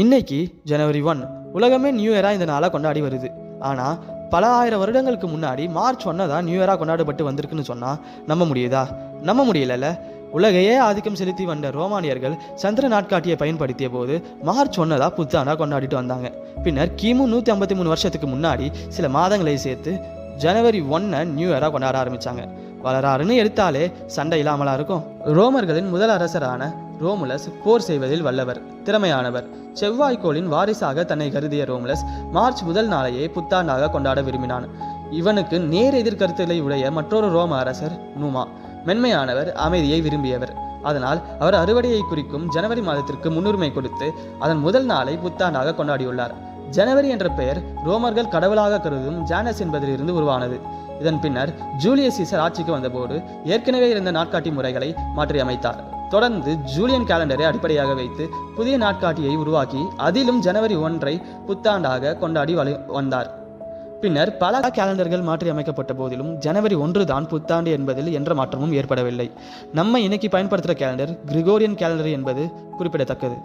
இன்னைக்கு ஜனவரி 1 உலகமே நியூ இயராக இந்த நாளாக கொண்டாடி வருது. ஆனால் பல ஆயிரம் வருடங்களுக்கு முன்னாடி மார்ச் 1 தான் நியூ இயராக கொண்டாடப்பட்டு வந்திருக்குன்னு சொன்னால் நம்ப முடியுதா? நம்ப முடியலல்ல. உலகையே ஆதிக்கம் செலுத்தி வந்த ரோமானியர்கள் சந்திர நாட்காட்டியை பயன்படுத்திய போது மார்ச் 1 தான் புத்தாண்டாக கொண்டாடிட்டு வந்தாங்க. பின்னர் கிமு 153 வருஷத்துக்கு முன்னாடி சில மாதங்களை சேர்த்து ஜனவரி 1 நியூ இயராக கொண்டாட ஆரம்பித்தாங்க. வரலாறுன்னு எடுத்தாலே சண்டை இல்லாமலா இருக்கும். ரோமர்களின் முதல் அரசரான ரோமுலஸ் போர் செய்வதில் வல்லவர், திறமையானவர். செவ்வாய்க்கோளின் வாரிசாக தன்னை கருதிய ரோமுலஸ் மார்ச் முதல் நாளையே புத்தாண்டாக கொண்டாட விரும்பினான். இவனுக்கு நேர் எதிர்கருத்துக்களை உடைய மற்றொரு ரோம அரசர் நூமா. மென்மையானவர், அமைதியை விரும்பியவர். அதனால் அவர் அறுவடையை குறிக்கும் ஜனவரி மாதத்திற்கு முன்னுரிமை கொடுத்து அதன் முதல் நாளை புத்தாண்டாக கொண்டாடியுள்ளார். ஜனவரி என்ற பெயர் ரோமர்கள் கடவுளாக கருதும் ஜானஸ் என்பதிலிருந்து உருவானது. இதன் பின்னர் ஜூலியஸ் சீசர் ஆட்சிக்கு வந்தபோது ஏற்கனவே இருந்த நாட்காட்டி முறைகளை மாற்றி அமைத்தார். தொடர்ந்து ஜூலியன் கேலண்டரை அடிப்படையாக வைத்து புதிய நாட்காட்டியை உருவாக்கி அதிலும் ஜனவரி 1 புத்தாண்டாக கொண்டாடி வந்தார். பின்னர் பல கேலண்டர்கள் மாற்றி அமைக்கப்பட்ட போதிலும் ஜனவரி 1 தான் புத்தாண்டு என்பதில் என்ற மாற்றமும் ஏற்படவில்லை. நம்ம இன்னைக்கு பயன்படுத்துகிற கேலண்டர் கிரிகோரியன் கேலண்டர் என்பது குறிப்பிடத்தக்கது.